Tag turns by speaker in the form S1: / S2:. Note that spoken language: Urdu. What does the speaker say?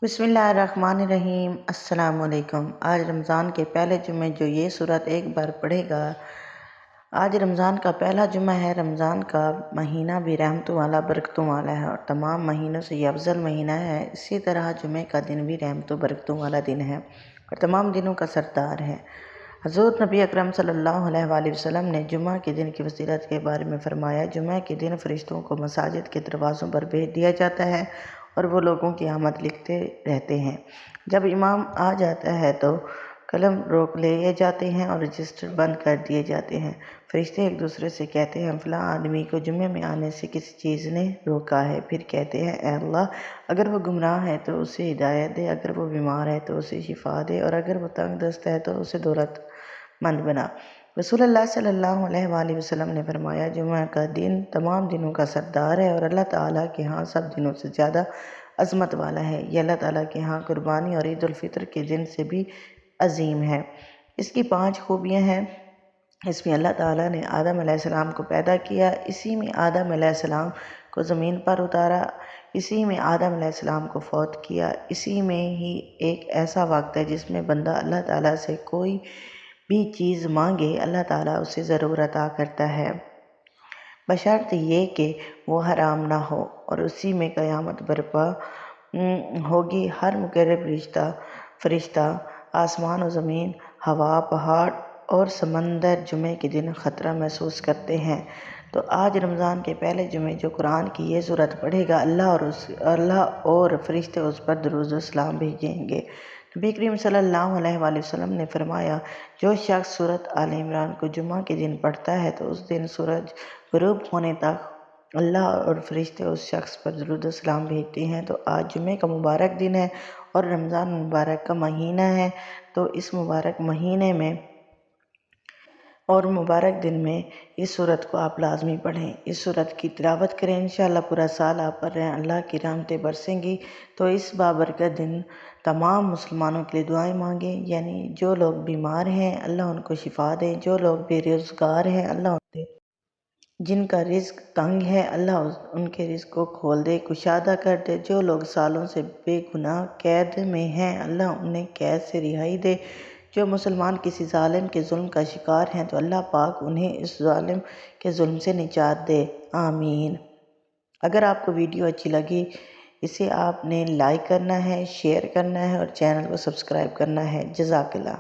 S1: بسم اللہ الرحمن الرحیم۔ السلام علیکم۔ آج رمضان کے پہلے جمعے جو یہ صورت ایک بار پڑھے گا، آج رمضان کا پہلا جمعہ ہے۔ رمضان کا مہینہ بھی رحمتوں والا برکتوں والا ہے اور تمام مہینوں سے یہ افضل مہینہ ہے۔ اسی طرح جمعے کا دن بھی رحمتوں برکتوں والا دن ہے اور تمام دنوں کا سردار ہے۔ حضرت نبی اکرم صلی اللہ علیہ وآلہ وسلم نے جمعہ کے دن کی فضیلت کے بارے میں فرمایا، جمعہ کے دن فرشتوں کو مساجد کے دروازوں پر بھیج دیا جاتا ہے اور وہ لوگوں کی آمد لکھتے رہتے ہیں۔ جب امام آ جاتا ہے تو قلم روک لیے جاتے ہیں اور رجسٹر بند کر دیے جاتے ہیں۔ فرشتے ایک دوسرے سے کہتے ہیں، فلاں آدمی کو جمعے میں آنے سے کسی چیز نے روکا ہے۔ پھر کہتے ہیں، اے اللہ، اگر وہ گمراہ ہے تو اسے ہدایت دے، اگر وہ بیمار ہے تو اسے شفا دے، اور اگر وہ تنگ دست ہے تو اسے دولت مند بنا۔ رسول اللہ صلی اللہ علیہ وآلہ وسلم نے فرمایا، جمعہ کا دن تمام دنوں کا سردار ہے اور اللہ تعالیٰ کے ہاں سب دنوں سے زیادہ عظمت والا ہے۔ یہ اللہ تعالیٰ کے ہاں قربانی اور عید الفطر کے دن سے بھی عظیم ہے۔ اس کی 5 خوبیاں ہیں۔ اس میں اللہ تعالیٰ نے آدم علیہ السلام کو پیدا کیا، اسی میں آدم علیہ السلام کو زمین پر اتارا، اسی میں آدم علیہ السلام کو فوت کیا، اسی میں ہی ایک ایسا وقت ہے جس میں بندہ اللہ تعالیٰ سے کوئی بھی چیز مانگے، اللہ تعالیٰ اسے ضرور عطا کرتا ہے، بشرط یہ کہ وہ حرام نہ ہو، اور اسی میں قیامت برپا ہوگی۔ ہر مقرب فرشتہ، آسمان و زمین، ہوا، پہاڑ اور سمندر جمعے کے دن خطرہ محسوس کرتے ہیں۔ تو آج رمضان کے پہلے جمعے جو قرآن کی یہ سورت پڑھے گا، اللہ اور فرشتے اس پر درود و سلام بھیجیں گے۔ نبی کریم صلی اللہ علیہ وآلہ وسلم نے فرمایا، جو شخص سورۃ آل عمران کو جمعہ کے دن پڑھتا ہے تو اس دن سورج غروب ہونے تک اللہ اور فرشتے اس شخص پر درود و سلام بھیجتے ہیں۔ تو آج جمعے کا مبارک دن ہے اور رمضان مبارک کا مہینہ ہے، تو اس مبارک مہینے میں اور مبارک دن میں اس سورت کو آپ لازمی پڑھیں، اس سورت کی تلاوت کریں، انشاءاللہ پورا سال آپ پڑھ رہے ہیں، اللہ کی رحمتیں برسیں گی۔ تو اس بابرکت دن تمام مسلمانوں کے لیے دعائیں مانگیں، یعنی جو لوگ بیمار ہیں اللہ ان کو شفا دے، جو لوگ بے روزگار ہیں اللہ ان دے، جن کا رزق تنگ ہے اللہ ان کے رزق کو کھول دے، کشادہ کر دے، جو لوگ سالوں سے بے گناہ قید میں ہیں اللہ انہیں قید سے رہائی دے، جو مسلمان کسی ظالم کے ظلم کا شکار ہیں تو اللہ پاک انہیں اس ظالم کے ظلم سے نجات دے، آمین۔ اگر آپ کو ویڈیو اچھی لگی، اسے آپ نے لائک کرنا ہے، شیئر کرنا ہے اور چینل کو سبسکرائب کرنا ہے۔ جزاک اللہ۔